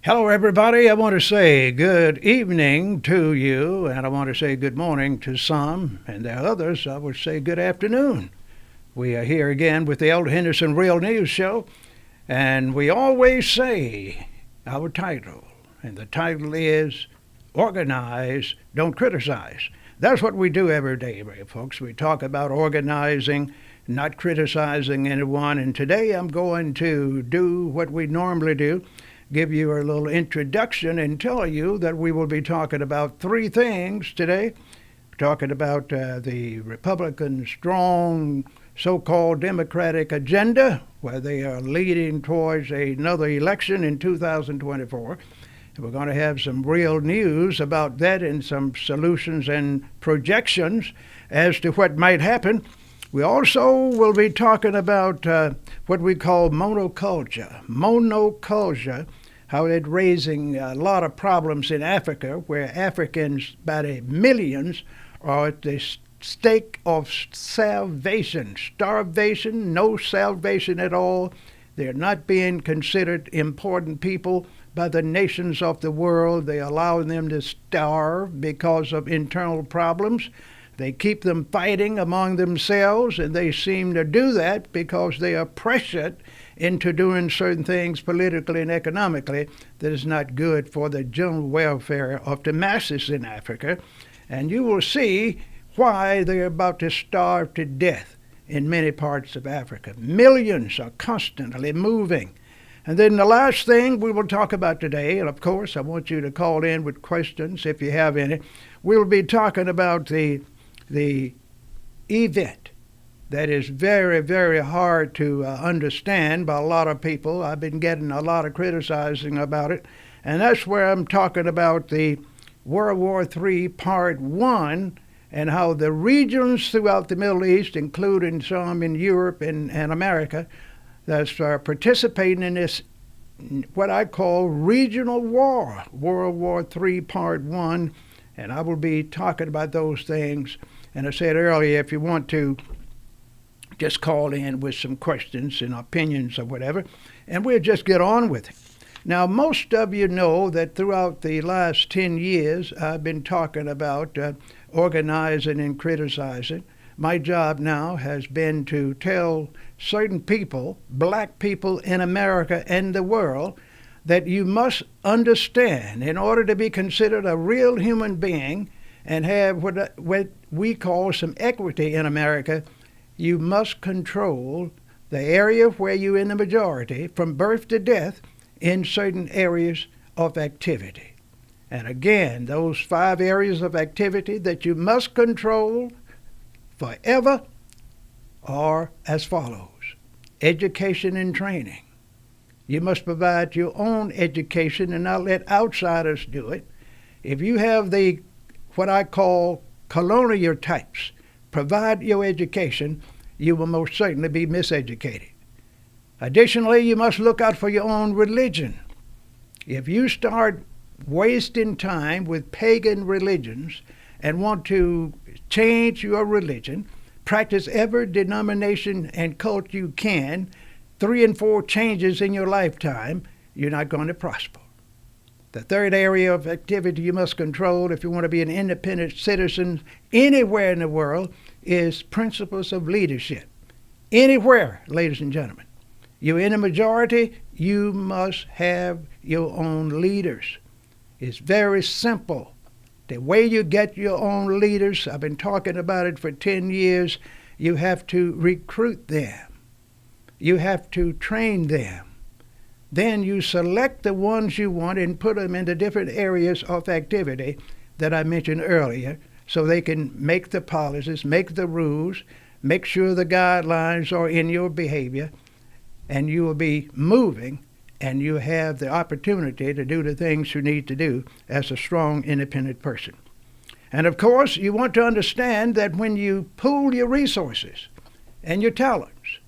Hello, everybody. I want to say good evening to you, and I want to say good morning to some, and the others, I would say good afternoon. We are here again with the Eldridge Henderson Real News Show, and we always say our title, and the title is Organize, Don't Criticize. That's what we do every day, folks. We talk about organizing, not criticizing anyone, and today I'm going to do what we normally do, give you a little introduction and tell you that we will be talking about three things today. We're talking about the Republican strong so-called Democratic agenda, where they are leading towards another election in 2024. And we're going to have some real news about that and some solutions and projections as to what might happen. We also will be talking about what we call monoculture. Monoculture, how it's raising a lot of problems in Africa, where Africans by the millions are at the stake of starvation, no salvation at all. They're not being considered important people by the nations of the world. They allow them to starve because of internal problems. They keep them fighting among themselves, and they seem to do that because they are pressured into doing certain things politically and economically that is not good for the general welfare of the masses in Africa. And you will see why they're about to starve to death in many parts of Africa. Millions are constantly moving. And then the last thing we will talk about today, and of course I want you to call in with questions if you have any, we'll be talking about the event that is very, very hard to understand by a lot of people. I've been getting a lot of criticizing about it, and that's where I'm talking about the World War III Part 1 and how the regions throughout the Middle East, including some in Europe and America, that's participating in this, what I call regional war, World War III Part 1, and I will be talking about those things. And I said earlier, if you want to just call in with some questions and opinions or whatever, and we'll just get on with it. Now, most of you know that throughout the last 10 years, I've been talking about organizing and criticizing. My job now has been to tell certain people, black people in America and the world, that you must understand, in order to be considered a real human being and have what we call some equity in America, you must control the area where you're in the majority from birth to death in certain areas of activity. And again, those 5 areas of activity that you must control forever are as follows. Education and training. You must provide your own education and not let outsiders do it. If you have what I call colonial types provide your education, you will most certainly be miseducated. Additionally, you must look out for your own religion. If you start wasting time with pagan religions and want to change your religion, practice every denomination and cult you can, 3 and 4 changes in your lifetime, you're not going to prosper. The third area of activity you must control if you want to be an independent citizen anywhere in the world is principles of leadership. Anywhere, ladies and gentlemen. You're in a majority, you must have your own leaders. It's very simple. The way you get your own leaders, I've been talking about it for 10 years, you have to recruit them. You have to train them. Then you select the ones you want and put them into different areas of activity that I mentioned earlier so they can make the policies, make the rules, make sure the guidelines are in your behavior, and you will be moving and you have the opportunity to do the things you need to do as a strong, independent person. And of course, you want to understand that when you pool your resources and your talents,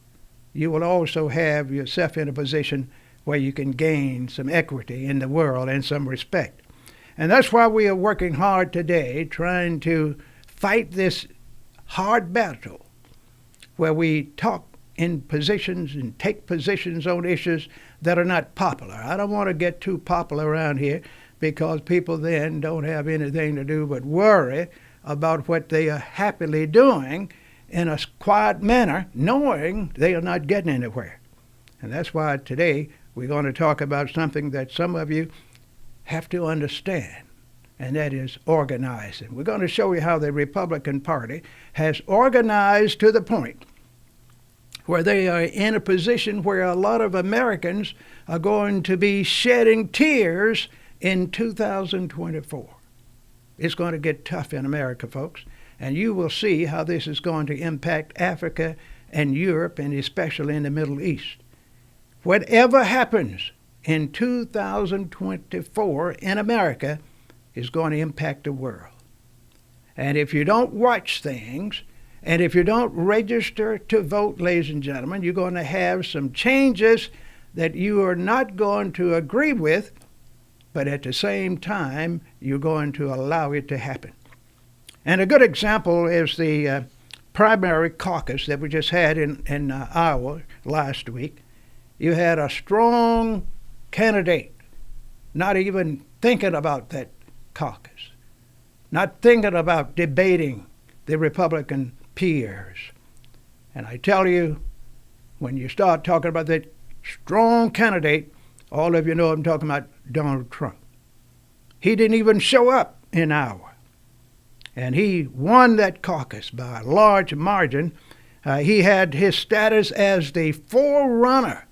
you will also have yourself in a position where you can gain some equity in the world and some respect. And that's why we are working hard today, trying to fight this hard battle where we talk in positions and take positions on issues that are not popular. I don't want to get too popular around here, because people then don't have anything to do but worry about what they are happily doing in a quiet manner, knowing they are not getting anywhere. And that's why today we're going to talk about something that some of you have to understand, and that is organizing. We're going to show you how the Republican Party has organized to the point where they are in a position where a lot of Americans are going to be shedding tears in 2024. It's going to get tough in America, folks, and you will see how this is going to impact Africa and Europe, and especially in the Middle East. Whatever happens in 2024 in America is going to impact the world. And if you don't watch things, and if you don't register to vote, ladies and gentlemen, you're going to have some changes that you are not going to agree with, but at the same time, you're going to allow it to happen. And a good example is the primary caucus that we just had in Iowa last week. You had a strong candidate not even thinking about that caucus, not thinking about debating the Republican peers. And I tell you, when you start talking about that strong candidate, all of you know I'm talking about Donald Trump. He didn't even show up in Iowa. And he won that caucus by a large margin. He had his status as the forerunner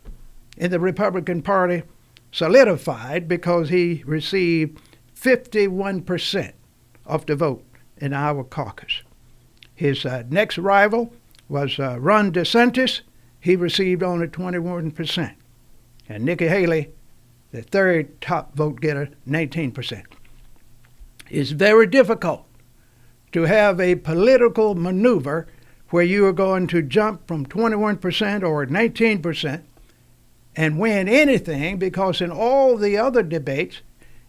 in the Republican Party solidified because he received 51% of the vote in the Iowa caucus. His next rival was Ron DeSantis. He received only 21%. And Nikki Haley, the third top vote getter, 19%. It's very difficult to have a political maneuver where you are going to jump from 21% or 19% and win anything, because in all the other debates,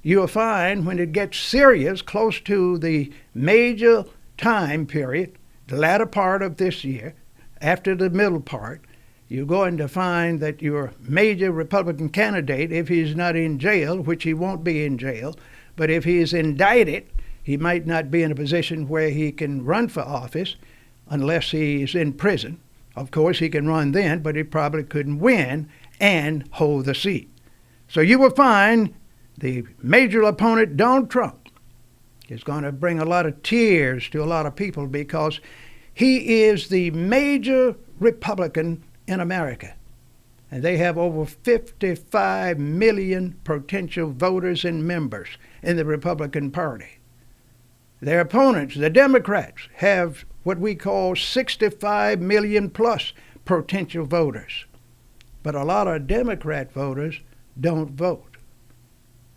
you'll find when it gets serious, close to the major time period, the latter part of this year, after the middle part, you're going to find that your major Republican candidate, if he's not in jail, which he won't be in jail, but if he is indicted, he might not be in a position where he can run for office unless he's in prison. Of course, he can run then, but he probably couldn't win and hold the seat. So you will find the major opponent, Donald Trump, is going to bring a lot of tears to a lot of people, because he is the major Republican in America. And they have over 55 million potential voters and members in the Republican Party. Their opponents, the Democrats, have what we call 65 million plus potential voters. But a lot of Democrat voters don't vote.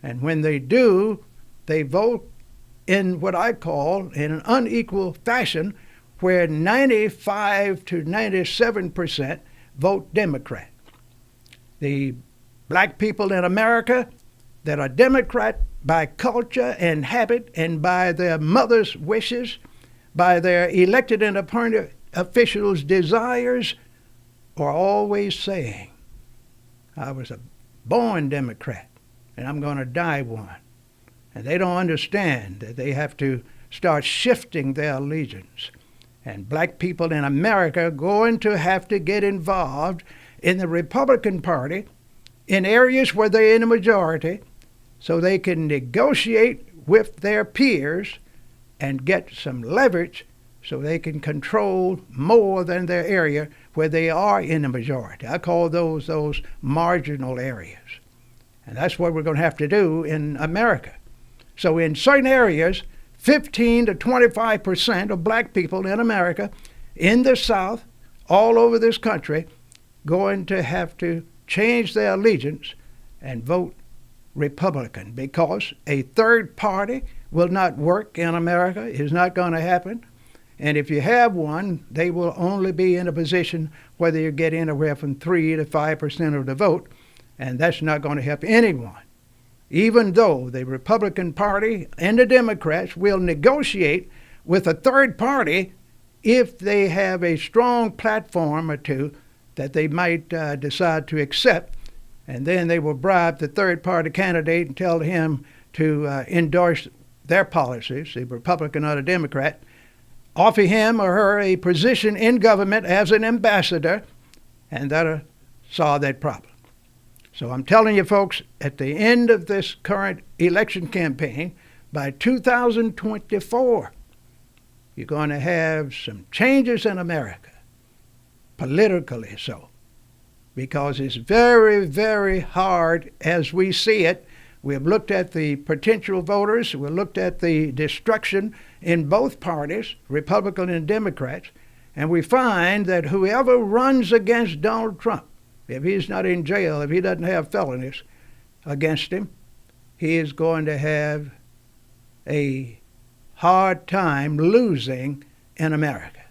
And when they do, they vote in what I call in an unequal fashion, where 95 to 97% vote Democrat. The black people in America that are Democrat by culture and habit and by their mother's wishes, by their elected and appointed officials' desires, are always saying, I was a born Democrat and I'm going to die one. And they don't understand that they have to start shifting their allegiance. And black people in America are going to have to get involved in the Republican Party in areas where they're in a majority, so they can negotiate with their peers and get some leverage so they can control more than their area where they are in the majority. I call those marginal areas. And that's what we're going to have to do in America. So in certain areas, 15 to 25% of black people in America, in the South, all over this country, going to have to change their allegiance and vote Republican, because a third party will not work in America. It's not going to happen. And if you have one, they will only be in a position whether you get anywhere from 3 to 5% of the vote, and that's not going to help anyone. Even though the Republican Party and the Democrats will negotiate with a third party if they have a strong platform or two that they might decide to accept, and then they will bribe the third-party candidate and tell him to endorse their policies, the Republican or the Democrat, offer him or her a position in government as an ambassador, and that'll solve that problem. So I'm telling you folks, at the end of this current election campaign, by 2024, you're going to have some changes in America, politically so, because it's very, very hard as we see it. We've looked at the potential voters. We've looked at the destruction in both parties, Republican and Democrats, and we find that whoever runs against Donald Trump, if he's not in jail, if he doesn't have felonies against him, he is going to have a hard time losing in America.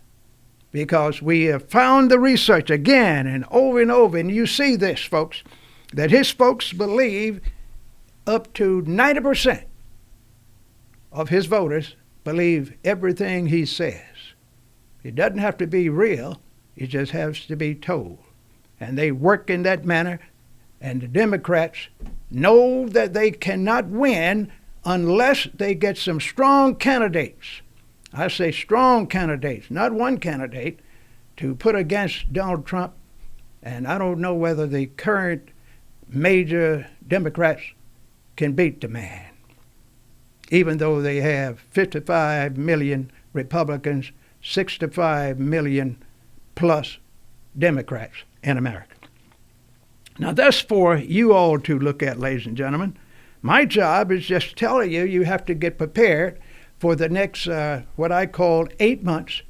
Because we have found the research again and over, and you see this, folks, that his folks believe up to 90% of his voters believe everything he says. It doesn't have to be real, it just has to be told. And they work in that manner, and the Democrats know that they cannot win unless they get some strong candidates. I say strong candidates, not one candidate, to put against Donald Trump. And I don't know whether the current major Democrats can beat the man, even though they have 55 million Republicans, 65 million plus Democrats in America. Now that's for you all to look at, ladies and gentlemen. My job is just telling you, you have to get prepared for the next, what I call 8 months,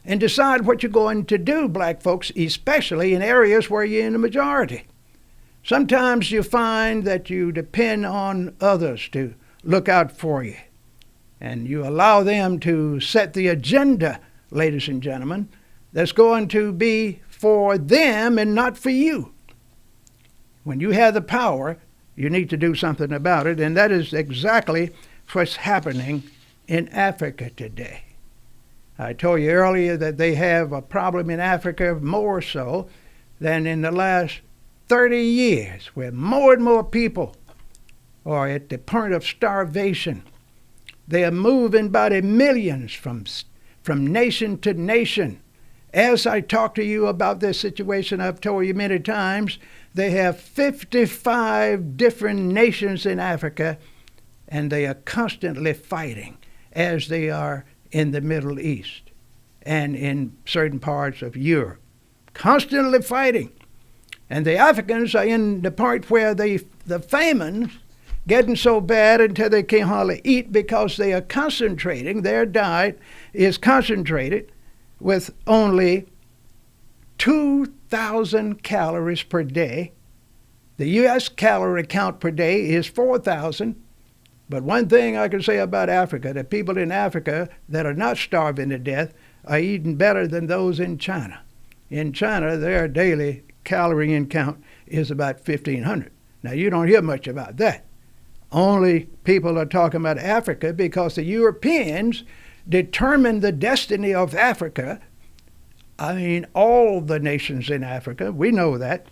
and decide what you're going to do, black folks, especially in areas where you're in the majority. Sometimes you find that you depend on others to look out for you, and you allow them to set the agenda, ladies and gentlemen, that's going to be for them and not for you. When you have the power, you need to do something about it, and that is exactly what's happening in Africa today. I told you earlier that they have a problem in Africa more so than in the last 30 years, where more and more people are at the point of starvation. They are moving by the millions from nation to nation. As I talk to you about this situation, I've told you many times, they have 55 different nations in Africa, and they are constantly fighting, as they are in the Middle East and in certain parts of Europe, constantly fighting. And the Africans are in the part where the famine's getting so bad until they can't hardly eat, because they are concentrating, their diet is concentrated with only 2,000 calories per day. The U.S. calorie count per day is 4,000. But one thing I can say about Africa, the people in Africa that are not starving to death are eating better than those in China. In China, their daily calorie in count is about 1,500. Now, you don't hear much about that. Only people are talking about Africa because the Europeans determined the destiny of Africa. I mean, all the nations in Africa, we know that.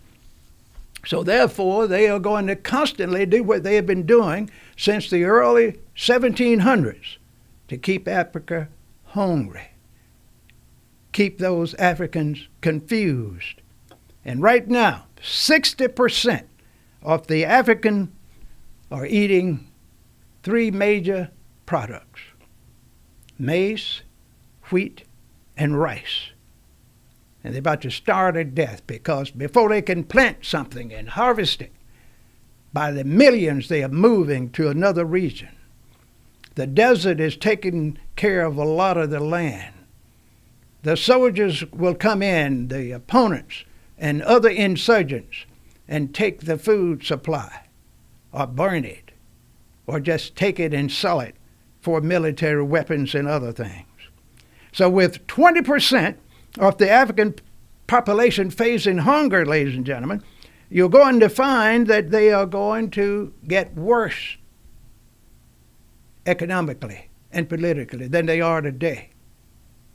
So therefore, they are going to constantly do what they have been doing since the early 1700s to keep Africa hungry, keep those Africans confused. And right now, 60% of the African are eating three major products: maize, wheat, and rice. And they're about to starve to death, because before they can plant something and harvest it, by the millions they are moving to another region. The desert is taking care of a lot of the land. The soldiers will come in, the opponents and other insurgents, and take the food supply, or burn it, or just take it and sell it for military weapons and other things. So with 20% of the African population facing hunger, ladies and gentlemen, you're going to find that they are going to get worse economically and politically than they are today.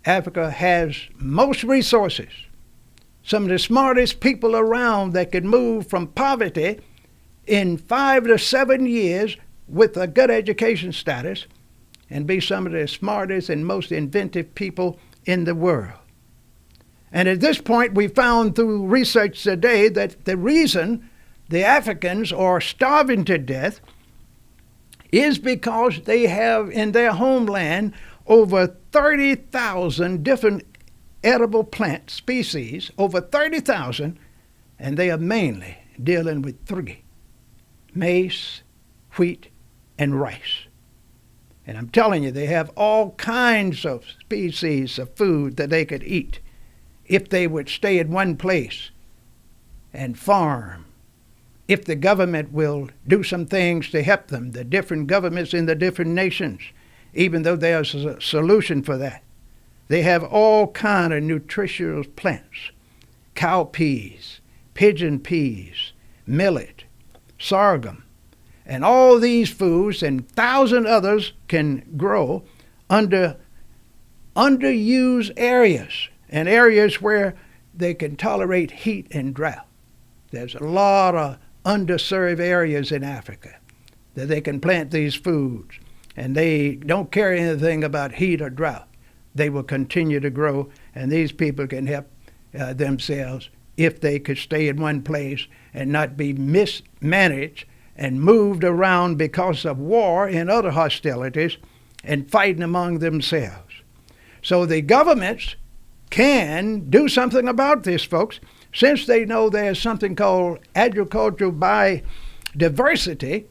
Africa has most resources, some of the smartest people around that could move from poverty in 5 to 7 years with a good education status and be some of the smartest and most inventive people in the world. And at this point, we found through research today that the reason the Africans are starving to death is because they have in their homeland over 30,000 different edible plant species, over 30,000, and they are mainly dealing with 3: maize, wheat, and rice. And I'm telling you, they have all kinds of species of food that they could eat if they would stay in one place and farm. If the government will do some things to help them, the different governments in the different nations, even though there's a solution for that. They have all kind of nutritious plants: cowpeas, pigeon peas, millet, sorghum. And all these foods and 1,000 others can grow under underused areas and areas where they can tolerate heat and drought. There's a lot of underserved areas in Africa that they can plant these foods, and they don't care anything about heat or drought. They will continue to grow, and these people can help themselves if they could stay in one place and not be mismanaged and moved around because of war and other hostilities and fighting among themselves. So the governments can do something about this, folks, since they know there's something called agricultural biodiversity.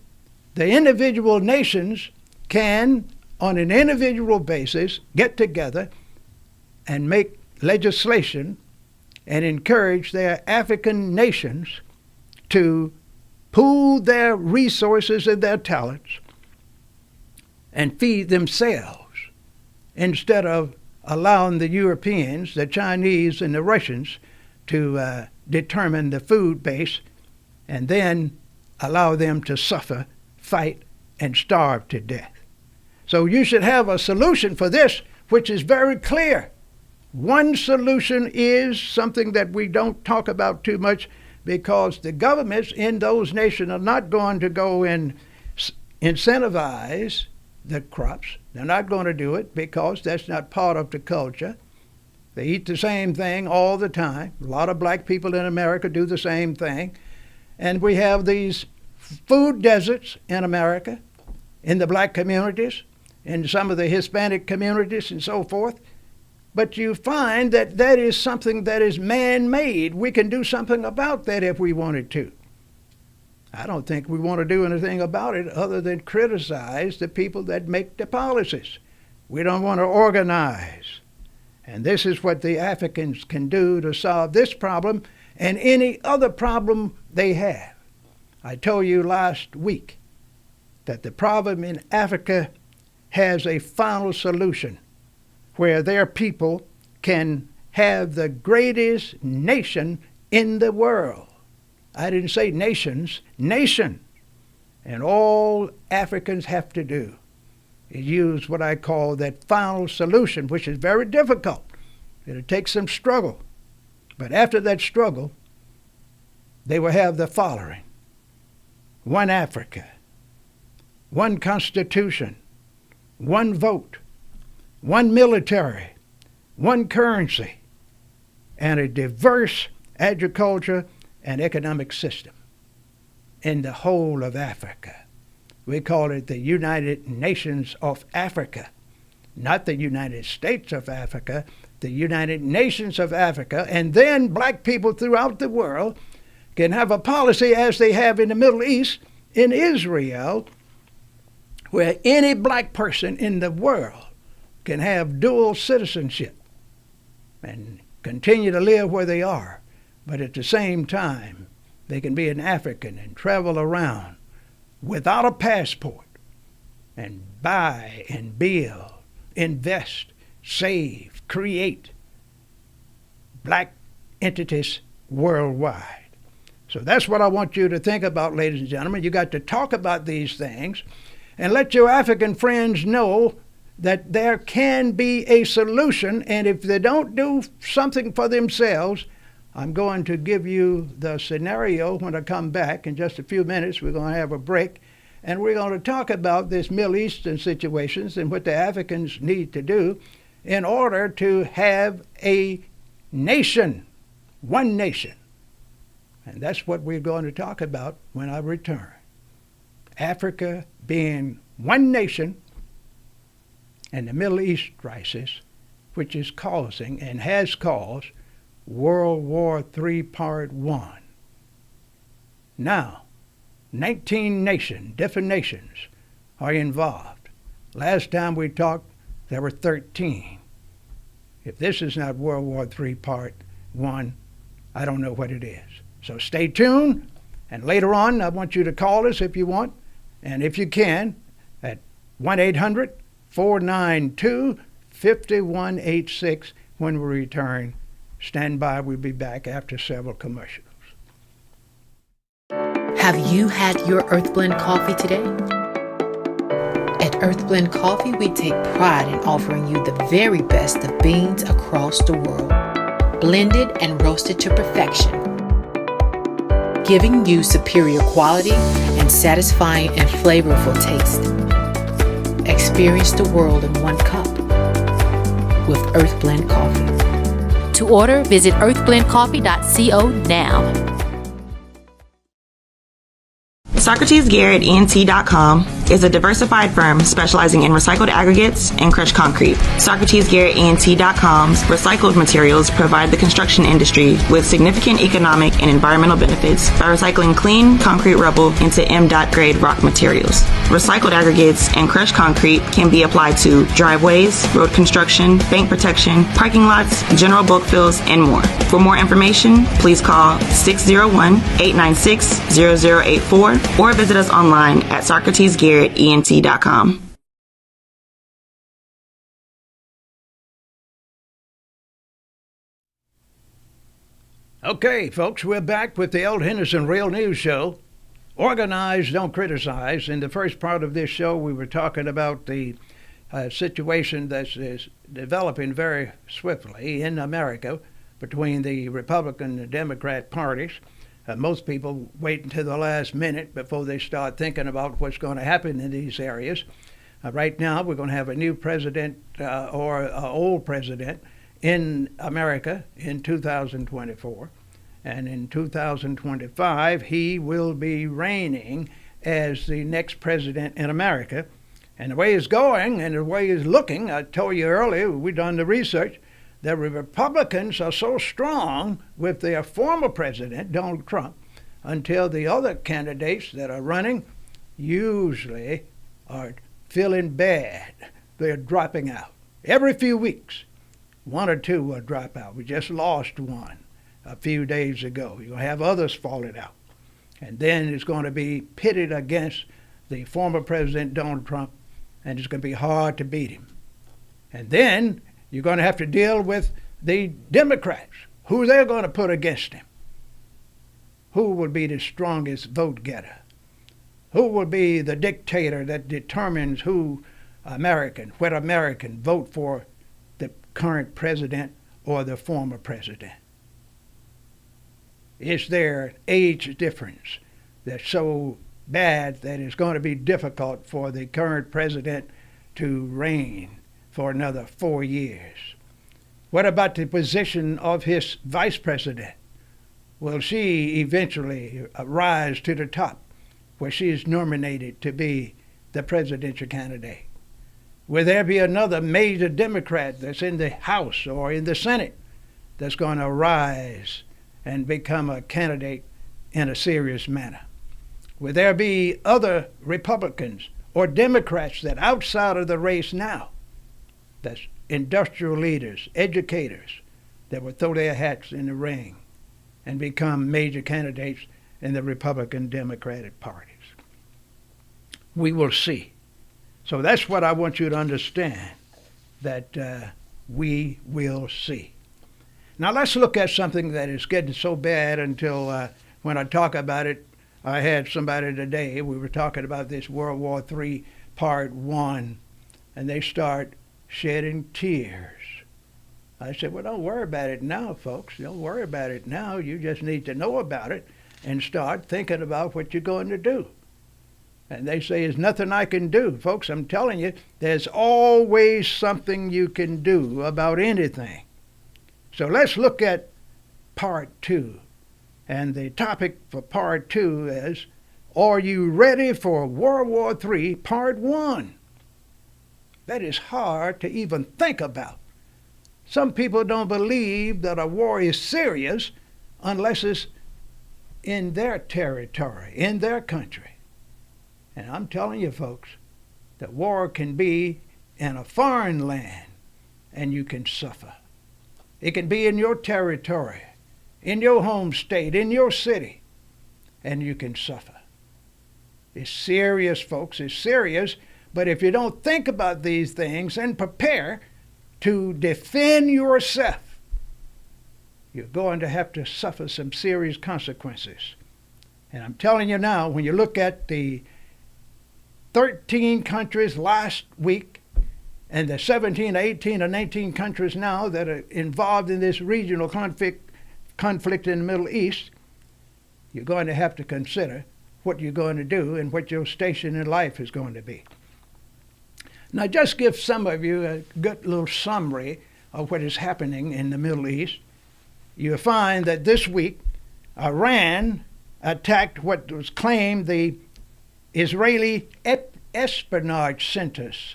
The individual nations can, on an individual basis, get together and make legislation and encourage their African nations to pool their resources and their talents and feed themselves instead of allowing the Europeans, the Chinese, and the Russians to determine the food base and then allow them to suffer, fight, and starve to death. So you should have a solution for this, which is very clear. One solution is something that we don't talk about too much, because the governments in those nations are not going to go and incentivize the crops. They're not going to do it because that's not part of the culture. They eat the same thing all the time. A lot of black people in America do the same thing. And we have these food deserts in America, in the black communities, in some of the Hispanic communities and so forth. But you find that that is something that is man-made. We can do something about that if we wanted to. I don't think we want to do anything about it other than criticize the people that make the policies. We don't want to organize. And this is what the Africans can do to solve this problem and any other problem they have. I told you last week that the problem in Africa has a final solution where their people can have the greatest nation in the world. I didn't say nations, nation. And all Africans have to do is use what I call that final solution, which is very difficult. It'll take some struggle. But after that struggle, they will have the following: one Africa, one constitution, one vote, one military, one currency, and a diverse agriculture and economic system in the whole of Africa. We call it the United Nations of Africa, not the United States of Africa, the United Nations of Africa. And then black people throughout the world can have a policy as they have in the Middle East, in Israel, where any black person in the world can have dual citizenship and continue to live where they are. But at the same time, they can be an African and travel around without a passport and buy and build, invest, save, create black entities worldwide. So that's what I want you to think about, ladies and gentlemen. You got to talk about these things and let your African friends know that there can be a solution, and if they don't do something for themselves, I'm going to give you the scenario when I come back. In just a few minutes, we're going to have a break, and we're going to talk about this Middle Eastern situations and what the Africans need to do in order to have a nation, one nation. And that's what we're going to talk about when I return. Africa being one nation, and the Middle East crisis, which is causing and has caused World War III Part 1. Now, 19 different nations are involved. Last time we talked, there were 13. If this is not World War III Part 1, I don't know what it is. So stay tuned, and later on, I want you to call us if you want, and if you can, at 1-800-492-5186 when we return. Stand by, we'll be back after several commercials. Have you had your Earthblend coffee today? At Earthblend Coffee, we take pride in offering you the very best of beans across the world, blended and roasted to perfection, giving you superior quality and satisfying and flavorful taste. Experience the world in one cup with Earthblend Coffee. To order, visit earthblendcoffee.co now. SocratesGarrettENT.com is a diversified firm specializing in recycled aggregates and crushed concrete. SocratesGarrettENT.com's recycled materials provide the construction industry with significant economic and environmental benefits by recycling clean concrete rubble into M.Dot grade rock materials. Recycled aggregates and crushed concrete can be applied to driveways, road construction, bank protection, parking lots, general bulk fills, and more. For more information, please call 601-896-0084 or visit us online at SocratesGarrettENT.com. Okay, folks, we're back with the Henderson Real News Show. Organize, don't criticize. In the first part of this show, we were talking about the situation that is developing very swiftly in America between the Republican and Democrat parties. Most people wait until the last minute before they start thinking about what's going to happen in these areas. Right now, we're going to have a new president or an old president in America in 2024. And in 2025, he will be reigning as the next president in America. And the way it's going and the way it's looking, I told you earlier, we've done the research, the Republicans are so strong with their former president, Donald Trump, until the other candidates that are running usually are feeling bad. They're dropping out. Every few weeks, one or two will drop out. We just lost one a few days ago. You'll have others falling out. And then it's going to be pitted against the former president, Donald Trump, and it's going to be hard to beat him. And then you're going to have to deal with the Democrats, who they're going to put against him. Who will be the strongest vote getter? Who will be the dictator that determines who what American vote for the current president or the former president? Is there an age difference that's so bad that it's going to be difficult for the current president to reign for another 4 years? What about the position of his vice president? Will she eventually rise to the top where she is nominated to be the presidential candidate? Will there be another major Democrat that's in the House or in the Senate that's going to rise and become a candidate in a serious manner? Will there be other Republicans or Democrats that outside of the race now, that's industrial leaders, educators, that will throw their hats in the ring and become major candidates in the Republican Democratic parties? We will see. So that's what I want you to understand, that we will see. Now let's look at something that is getting so bad until when I talk about it, I had somebody today, we were talking about this World War III Part 1, and they start shedding tears I said, well, don't worry about it now, folks. Don't worry about it now. You just need to know about it and start thinking about what you're going to do. And they say, there's nothing I can do. Folks, I'm telling you, there's always something you can do about anything. So let's look at part 2. And the topic for part 2 is, are you ready for World War III, part 1? That is hard to even think about. Some people don't believe that a war is serious unless it's in their territory, in their country. And I'm telling you, folks, that war can be in a foreign land and you can suffer. It can be in your territory, in your home state, in your city, and you can suffer. It's serious, folks. It's serious. But if you don't think about these things and prepare to defend yourself, you're going to have to suffer some serious consequences. And I'm telling you now, when you look at the 13 countries last week and the 17, 18, and 19 countries now that are involved in this regional conflict in the Middle East, you're going to have to consider what you're going to do and what your station in life is going to be. Now, just give some of you a good little summary of what is happening in the Middle East. You'll find that this week, Iran attacked what was claimed the Israeli espionage centers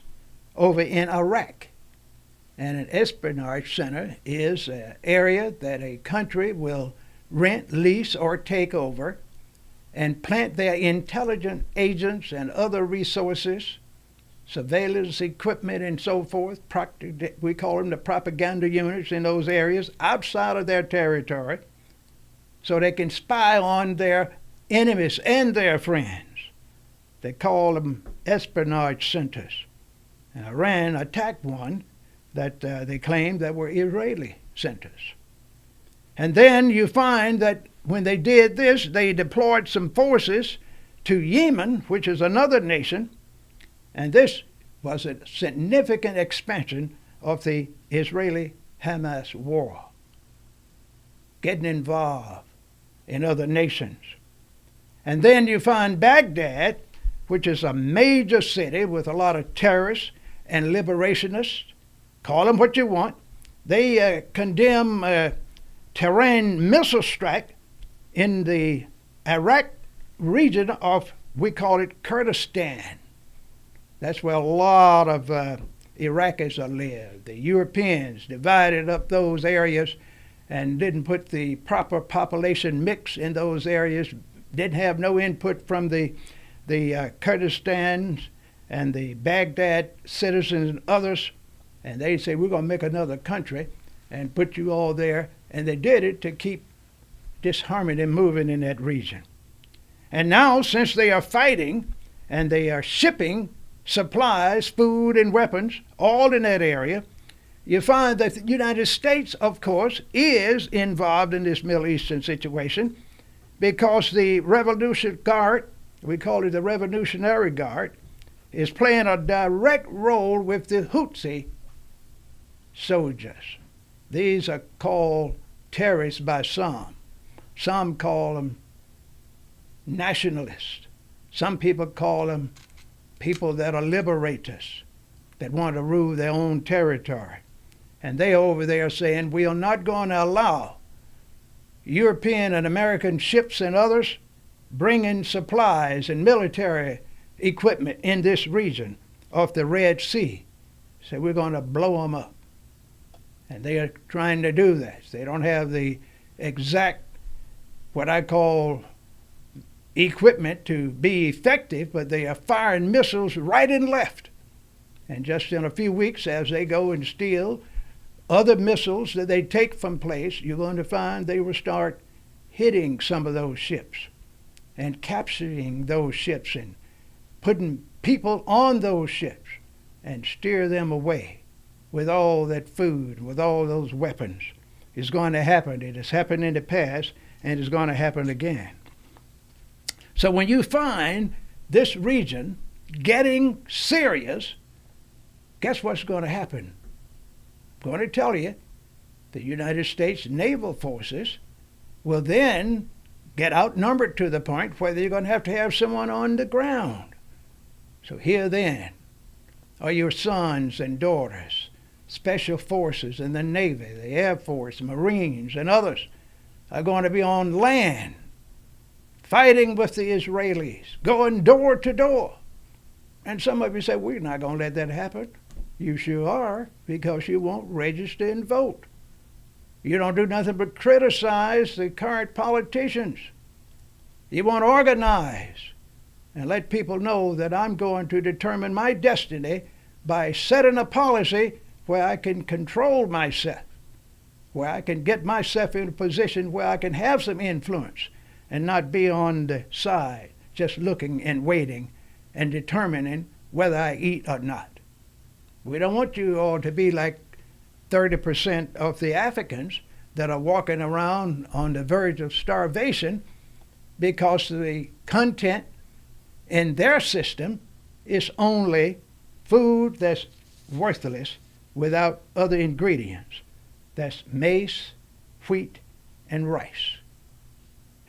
over in Iraq. And an espionage center is an area that a country will rent, lease, or take over and plant their intelligence agents and other resources, surveillance equipment and so forth. We call them the propaganda units in those areas outside of their territory, so they can spy on their enemies and their friends. They call them espionage centers. And Iran attacked one that they claimed that were Israeli centers. And then you find that when they did this, they deployed some forces to Yemen, which is another nation, and this was a significant expansion of the Israeli-Hamas war, getting involved in other nations. And then you find Baghdad, which is a major city with a lot of terrorists and liberationists. Call them what you want. They condemn Tehran missile strike in the Iraq region of, we call it Kurdistan. That's where a lot of Iraqis live. The Europeans divided up those areas and didn't put the proper population mix in those areas, didn't have no input from the Kurdistan and the Baghdad citizens and others, and they say, we're going to make another country and put you all there. And they did it to keep disharmony moving in that region. And now, since they are fighting and they are shipping supplies, food, and weapons all in that area, you find that the United States, of course, is involved in this Middle Eastern situation because the Revolutionary Guard, we call it the Revolutionary Guard, is playing a direct role with the Houthi soldiers. These are called terrorists by some. Some call them nationalists. Some people call them people that are liberators, that want to rule their own territory. And they over there saying, we are not going to allow European and American ships and others bringing supplies and military equipment in this region of the Red Sea. So we're going to blow them up. And they are trying to do that. They don't have the exact, what I call, equipment to be effective, but they are firing missiles right and left. And just in a few weeks, as they go and steal other missiles that they take from place, you're going to find they will start hitting some of those ships and capturing those ships and putting people on those ships and steer them away with all that food, with all those weapons. Is going to happen. It has happened in the past, and it's going to happen again. So when you find this region getting serious, guess what's going to happen? I'm going to tell you, the United States naval forces will then get outnumbered to the point where you're going to have someone on the ground. So here then are your sons and daughters, special forces in the Navy, the Air Force, Marines, and others are going to be on land fighting with the Israelis, going door to door. And some of you say, we're not going to let that happen. You sure are, because you won't register and vote. You don't do nothing but criticize the current politicians. You won't organize and let people know that I'm going to determine my destiny by setting a policy where I can control myself, where I can get myself in a position where I can have some influence and not be on the side, just looking and waiting and determining whether I eat or not. We don't want you all to be like 30% of the Africans that are walking around on the verge of starvation because the content in their system is only food that's worthless without other ingredients. That's maize, wheat, and rice.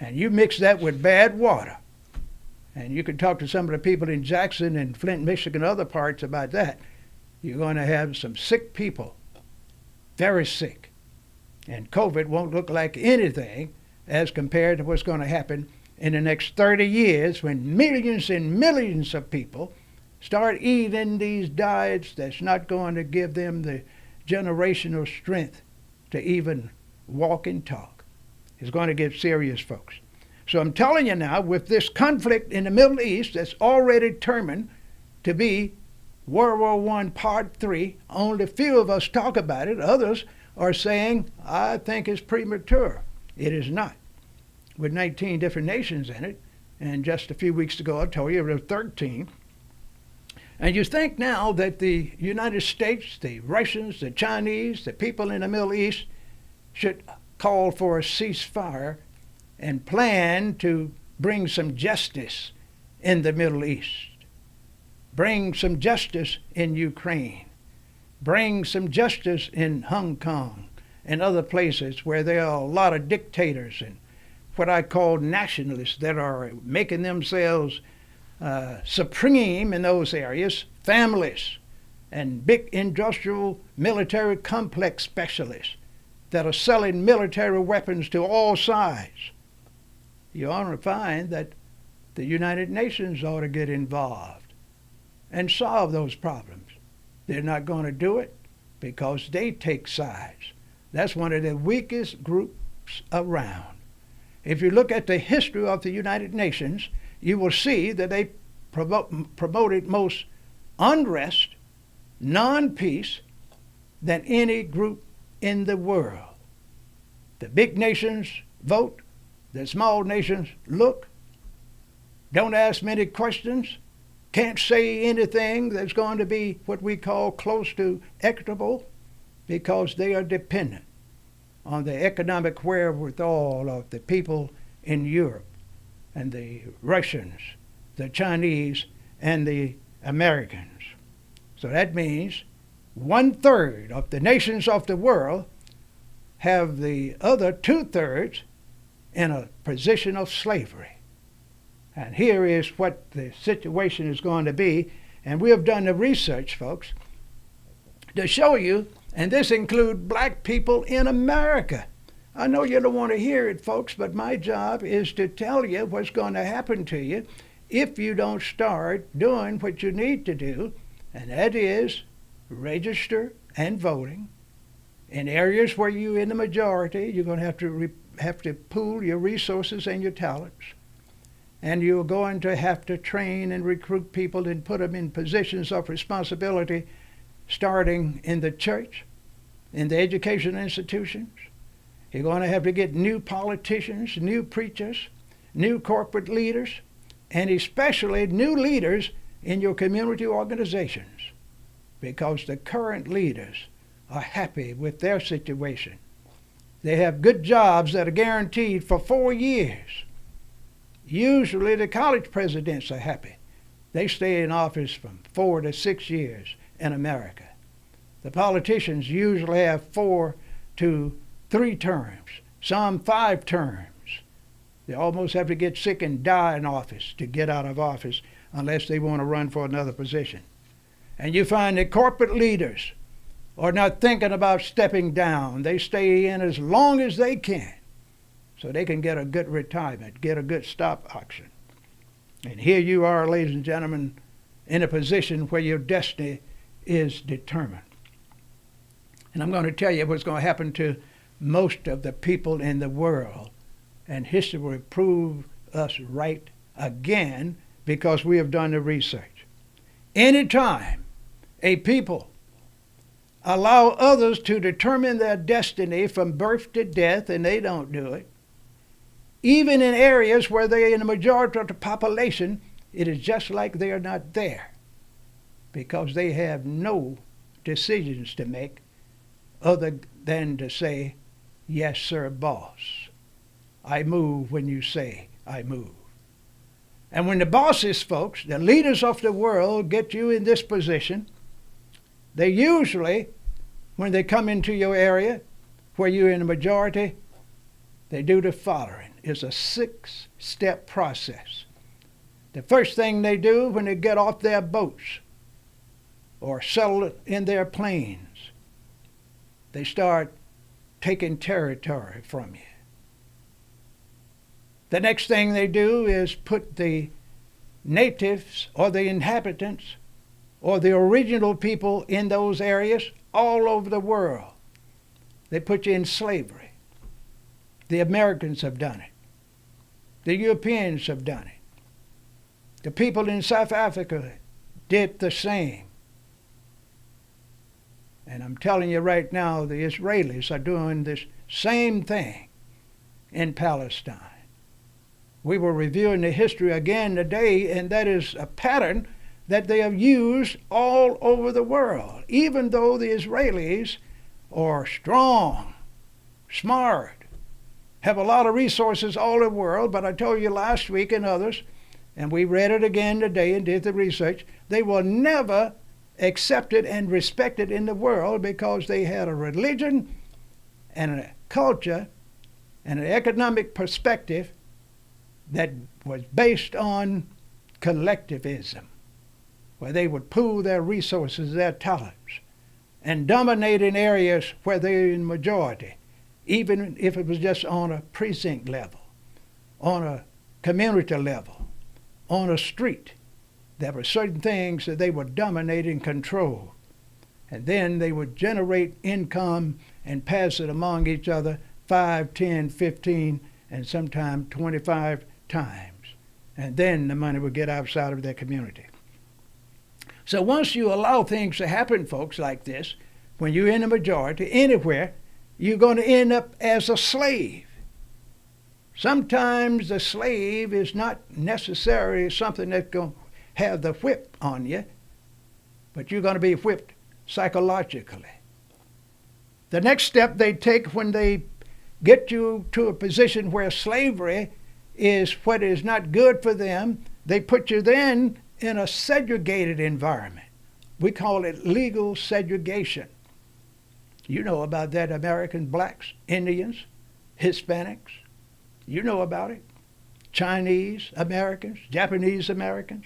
And you mix that with bad water. And you can talk to some of the people in Jackson and Flint, Michigan, and other parts about that. You're going to have some sick people, very sick. And COVID won't look like anything as compared to what's going to happen in the next 30 years when millions and millions of people start eating these diets that's not going to give them the generational strength to even walk and talk. It's going to get serious, folks. So I'm telling you now, with this conflict in the Middle East that's already determined to be World War I Part 3, only a few of us talk about it. Others are saying, I think it's premature. It is not. With 19 different nations in it, and just a few weeks ago I told you there were 13. And you think now that the United States, the Russians, the Chinese, the people in the Middle East should call for a ceasefire and plan to bring some justice in the Middle East. Bring some justice in Ukraine. Bring some justice in Hong Kong and other places where there are a lot of dictators and what I call nationalists that are making themselves supreme in those areas, families and big industrial military complex specialists that are selling military weapons to all sides. You ought to find that the United Nations ought to get involved and solve those problems. They're not going to do it because they take sides. That's one of the weakest groups around. If you look at the history of the United Nations, you will see that they promoted most unrest, non-peace, than any group in the world. The big nations vote, the small nations look, don't ask many questions, can't say anything that's going to be what we call close to equitable because they are dependent on the economic wherewithal of the people in Europe and the Russians, the Chinese, and the Americans. So that means 1/3 of the nations of the world have the other 2/3 in a position of slavery. And here is what the situation is going to be. And we have done the research, folks, to show you, and this includes black people in America. I know you don't want to hear it, folks, but my job is to tell you what's going to happen to you if you don't start doing what you need to do, and that is register and voting. In areas where you're in the majority, you're going to have to pool your resources and your talents. And you're going to have to train and recruit people and put them in positions of responsibility, starting in the church, in the education institutions. You're going to have to get new politicians, new preachers, new corporate leaders, and especially new leaders in your community organizations, because the current leaders are happy with their situation. They have good jobs that are guaranteed for 4 years. Usually the college presidents are happy. They stay in office from 4 to 6 years in America. The politicians usually have 4 to 3 terms, some 5 terms. They almost have to get sick and die in office to get out of office unless they want to run for another position. And you find that corporate leaders are not thinking about stepping down. They stay in as long as they can so they can get a good retirement, get a good stock option. And here you are, ladies and gentlemen, in a position where your destiny is determined. And I'm going to tell you what's going to happen to most of the people in the world. And history will prove us right again because we have done the research. Anytime a people allow others to determine their destiny from birth to death, and they don't do it, even in areas where they are in the majority of the population, it is just like they are not there because they have no decisions to make other than to say, yes, sir, boss. I move when you say I move. And when the bosses, folks, the leaders of the world get you in this position, they usually, when they come into your area where you're in the majority, they do the following. It's a 6-step process. The first thing they do when they get off their boats or settle in their planes, they start taking territory from you. The next thing they do is put the natives or the inhabitants or the original people in those areas all over the world. They put you in slavery. The Americans have done it. The Europeans have done it. The people in South Africa did the same. And I'm telling you right now, the Israelis are doing this same thing in Palestine. We were reviewing the history again today, and that is a pattern that they have used all over the world. Even though the Israelis are strong, smart, have a lot of resources all over the world, but I told you last week and others, and we read it again today and did the research, they were never accepted and respected in the world because they had a religion and a culture and an economic perspective that was based on collectivism, where they would pool their resources, their talents, and dominate in areas where they're in majority, even if it was just on a precinct level, on a community level, on a street. There were certain things that they would dominate and control. And then they would generate income and pass it among each other 5, 10, 15, and sometimes 25 times. And then the money would get outside of their community. So once you allow things to happen, folks, like this, when you're in a majority, anywhere, you're going to end up as a slave. Sometimes the slave is not necessarily something that's going to have the whip on you, but you're going to be whipped psychologically. The next step they take when they get you to a position where slavery is what is not good for them, they put you then in a segregated environment. We call it legal segregation. You know about that, American blacks, Indians, Hispanics. You know about it. Chinese Americans, Japanese Americans.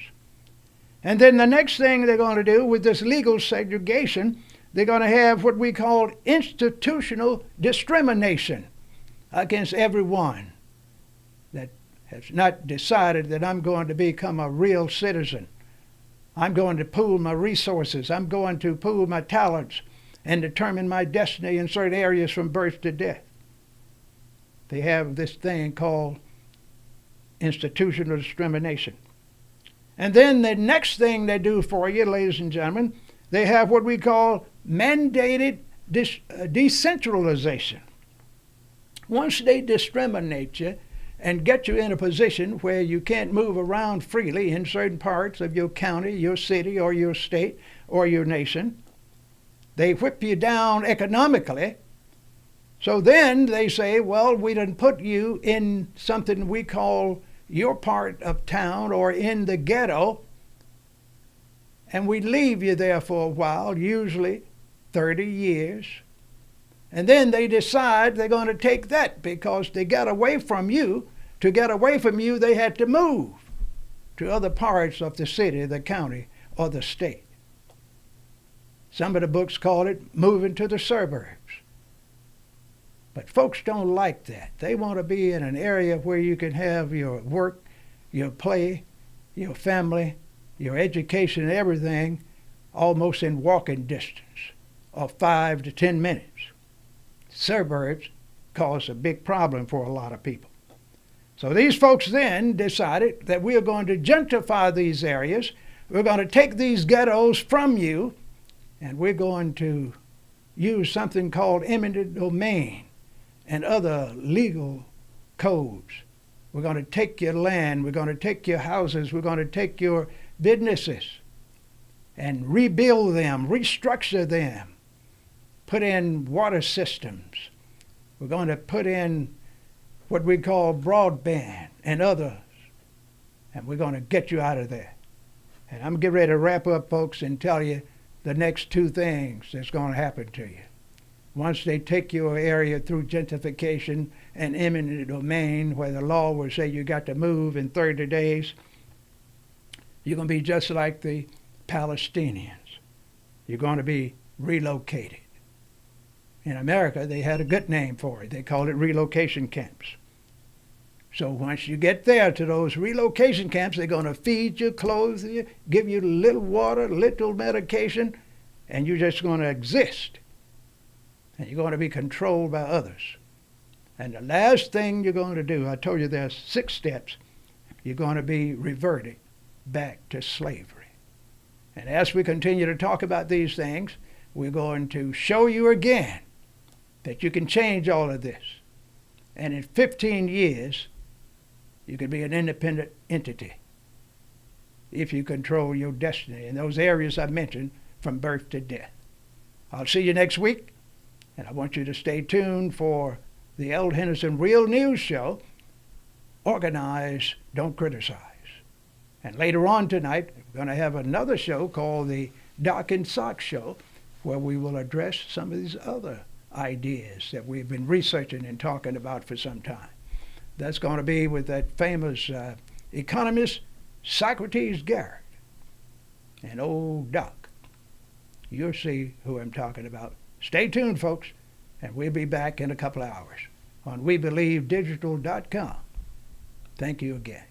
And then the next thing they're going to do with this legal segregation, they're going to have what we call institutional discrimination against everyone that has not decided that I'm going to become a real citizen. I'm going to pool my resources. I'm going to pool my talents and determine my destiny in certain areas from birth to death. They have this thing called institutional discrimination. And then the next thing they do for you, ladies and gentlemen, they have what we call mandated decentralization. Once they discriminate you and get you in a position where you can't move around freely in certain parts of your county, your city, or your state, or your nation, they whip you down economically. So then they say, well, we done put you in something we call your part of town or in the ghetto, and we leave you there for a while, usually 30 years. And then they decide they're going to take that because they got away from you. To get away from you, they had to move to other parts of the city, the county, or the state. Some of the books call it moving to the suburbs. But folks don't like that. They want to be in an area where you can have your work, your play, your family, your education, everything almost in walking distance of 5 to 10 minutes. Suburbs cause a big problem for a lot of people. So these folks then decided that we're going to gentrify these areas. We're going to take these ghettos from you, and we're going to use something called eminent domain and other legal codes. We're going to take your land, we're going to take your houses, we're going to take your businesses and rebuild them, restructure them, put in water systems. We're going to put in what we call broadband and others, and we're going to get you out of there. And I'm getting ready to wrap up, folks, and tell you the next two things that's going to happen to you. Once they take your area through gentrification and eminent domain, where the law will say you got to move in 30 days, you're going to be just like the Palestinians. You're going to be relocated. In America, they had a good name for it. They called it relocation camps. So once you get there to those relocation camps, they're going to feed you, clothe you, give you a little water, little medication, and you're just going to exist. And you're going to be controlled by others. And the last thing you're going to do, I told you there's 6 steps, you're going to be reverted back to slavery. And as we continue to talk about these things, we're going to show you again that you can change all of this. And in 15 years, you can be an independent entity if you control your destiny in those areas I mentioned from birth to death. I'll see you next week. And I want you to stay tuned for the Eld Henderson Real News Show, Organize, Don't Criticize. And later on tonight, we're going to have another show called the Doc and Sock Show, where we will address some of these other ideas that we've been researching and talking about for some time. That's going to be with that famous economist, Socrates Garrett. And old Doc, you'll see who I'm talking about. Stay tuned, folks, and we'll be back in a couple of hours on WeBelieveDigital.com. Thank you again.